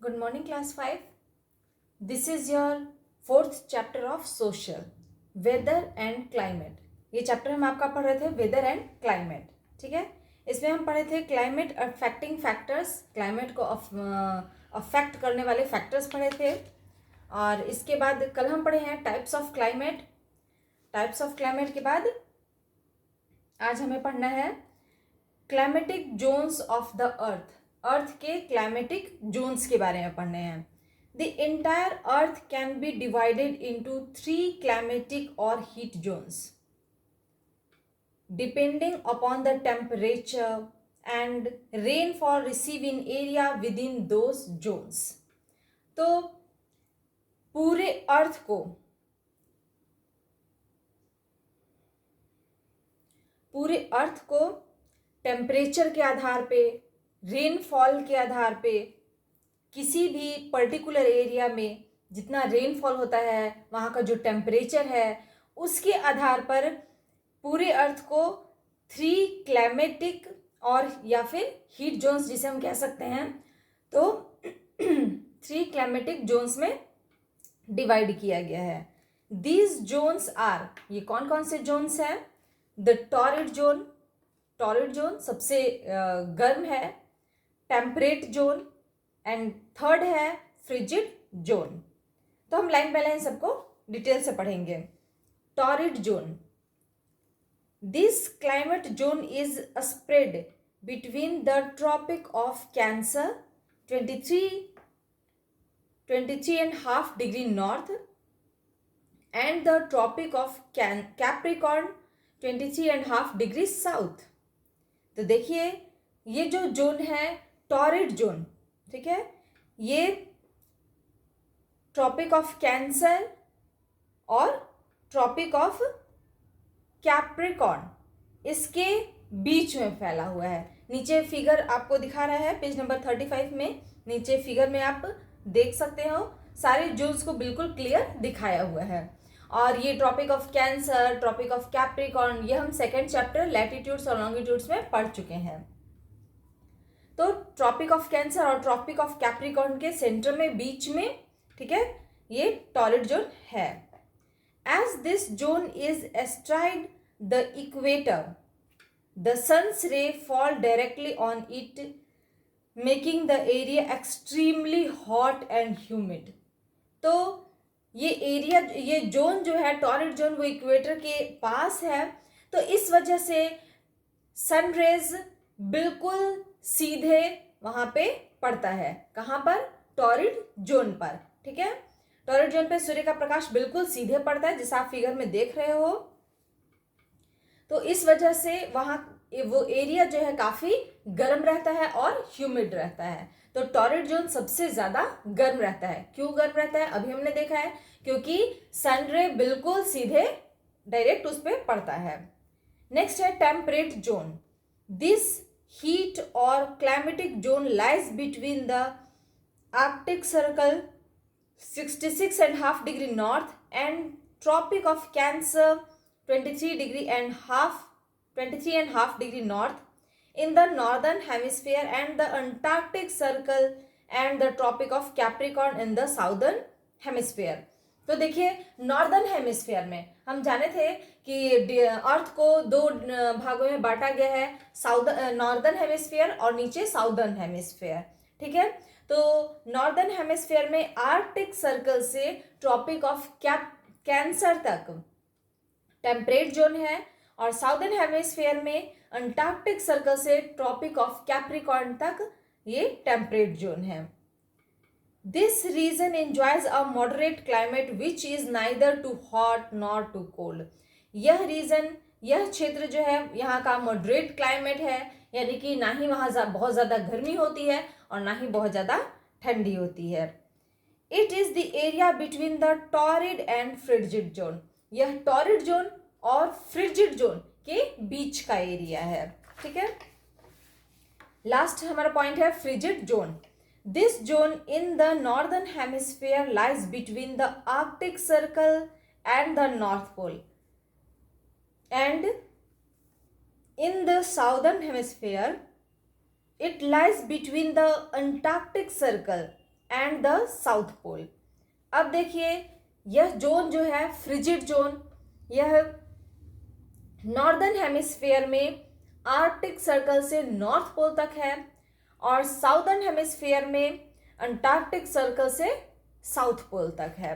Good morning, class 5. This is your fourth chapter of social, weather and climate. ये chapter हम आपका पढ़ रहे थे वेदर एंड क्लाइमेट. ठीक है, इसमें हम पढ़े थे क्लाइमेट अफेक्टिंग फैक्टर्स, क्लाइमेट को अफेक्ट करने वाले फैक्टर्स पढ़े थे. और इसके बाद कल हम पढ़े हैं types of climate. Types of climate के बाद आज हमें पढ़ना है climatic zones of the earth. Earth के क्लाइमेटिक जोन्स के बारे में पढ़ने हैं. The entire earth can be divided into 3 climatic और heat zones depending upon the temperature and rainfall receive in area within those zones. तो पूरे अर्थ को टेम्परेचर के आधार पे, रेनफॉल के आधार पे, किसी भी पर्टिकुलर एरिया में जितना रेनफॉल होता है, वहाँ का जो टेम्परेचर है, उसके आधार पर पूरे अर्थ को 3 क्लाइमेटिक और या फिर हीट जोन्स जिसे हम कह सकते हैं, तो 3 क्लाइमेटिक जोन्स में डिवाइड किया गया है. दीज जोन्स आर, ये कौन कौन से जोन्स हैं? द टॉरिड जोन सबसे गर्म है. टेम्परेट जोन एंड थर्ड है फ्रिजिड जोन. तो हम लाइन बाय लाइन सबको डिटेल से पढ़ेंगे. Torrid zone, this climate zone is spread between the tropic of Cancer 23.5 degree north and the tropic of Capricorn 23.5 degree south. तो देखिए ये जो जोन है टॉरिड जोन, ठीक है, ये ट्रॉपिक ऑफ कैंसर और ट्रॉपिक ऑफ कैप्रिकॉर्न इसके बीच में फैला हुआ है. नीचे फिगर आपको दिखा रहा है पेज नंबर 35 में. नीचे फिगर में आप देख सकते हो सारे जोन्स को बिल्कुल क्लियर दिखाया हुआ है. और ये tropic of Cancer, tropic of Capricorn, ये हम सेकेंड चैप्टर लैटिट्यूड्स और लॉन्गिट्यूड्स में पढ़ चुके हैं. तो ट्रॉपिक ऑफ कैंसर और ट्रॉपिक ऑफ कैप्रिकॉर्न के सेंटर में, बीच में, ठीक है, ये टॉरिड जोन है. As this zone is astride the equator, the sun's rays fall directly on it making the area extremely hot and humid. तो ये एरिया, ये जोन जो है टॉरिड जोन, वो इक्वेटर के पास है. तो इस वजह से सनरेज बिल्कुल सीधे वहां पे पड़ता है. कहाँ पर? टॉरिड जोन पर. ठीक है, टॉरिड जोन पे सूर्य का प्रकाश बिल्कुल सीधे पड़ता है, जैसा आप फिगर में देख रहे हो. तो इस वजह से वहां वो एरिया जो है काफी गर्म रहता है और ह्यूमिड रहता है. तो टॉरिड जोन सबसे ज्यादा गर्म रहता है. क्यों गर्म रहता है? अभी हमने देखा है, क्योंकि सन रे बिल्कुल सीधे डायरेक्ट उस पर पड़ता है. नेक्स्ट है टेम्परेट जोन. दिस हीट और climatic zone lies between the Arctic Circle 66.5 degree north and Tropic of Cancer 23.5 degree north in the northern hemisphere and the Antarctic circle and the Tropic of Capricorn in the southern hemisphere. तो देखिए northern hemisphere में हम जाने थे कि अर्थ को 2 भागों में बांटा गया है, नॉर्दर्न हेमिस्फीयर और नीचे साउदर्न हेमिस्फीयर. ठीक है, तो नॉर्दर्न हेमिस्फीयर में आर्कटिक सर्कल से ट्रॉपिक ऑफ कैंसर तक टेम्परेट जोन है और साउदर्न हेमिस्फीयर में अंटार्कटिक सर्कल से ट्रॉपिक ऑफ कैप्रिकॉर्न तक ये टेम्परेट जोन है. This region enjoys a moderate climate which is neither too hot nor too cold. यह रीजन, यह क्षेत्र जो है यहाँ का मॉडरेट क्लाइमेट है, यानी कि ना ही वहाँ बहुत ज़्यादा गर्मी होती है और ना ही बहुत ज़्यादा ठंडी होती है. It is the area between the torrid and frigid zone. यह टॉरिड जोन और फ्रिजिड जोन के बीच का एरिया है. ठीक है, लास्ट हमारा पॉइंट है frigid zone. This zone in the northern hemisphere lies between the Arctic Circle and the North Pole and in the southern hemisphere it lies between the Antarctic Circle and the South Pole. अब देखिए यह zone जो है frigid zone, यह northern hemisphere में Arctic Circle से North Pole तक है और साउदर्न हेमिस्फीयर में अंटार्कटिक सर्कल से साउथ पोल तक है।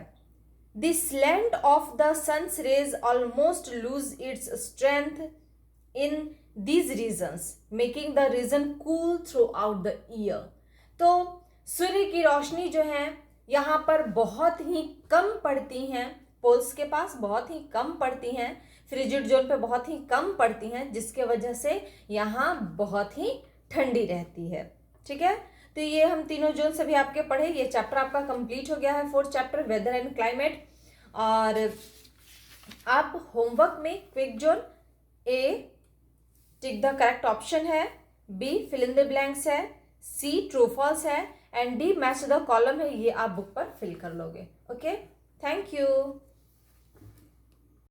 The slant of the sons rays almost lose its strength in these regions making the region cool throughout the year. तो सूर्य की रोशनी जो है यहाँ पर बहुत ही कम पड़ती हैं, पोल्स के पास बहुत ही कम पड़ती हैं, फ्रिजिड जोन पे बहुत ही कम पड़ती हैं, जिसके वजह से यहाँ बहुत ही ठंडी रहती है। ठीक है, तो ये हम तीनों जोन सभी आपके पढ़े। ये चैप्टर आपका कंप्लीट हो गया है, 4th chapter weather and climate. और आप होमवर्क में quiz zone A tick the correct option है, B fill in the blanks है, सी ट्रू फॉल्स है and D match the column है, ये आप बुक पर फिल कर लोगे। Okay, thank you.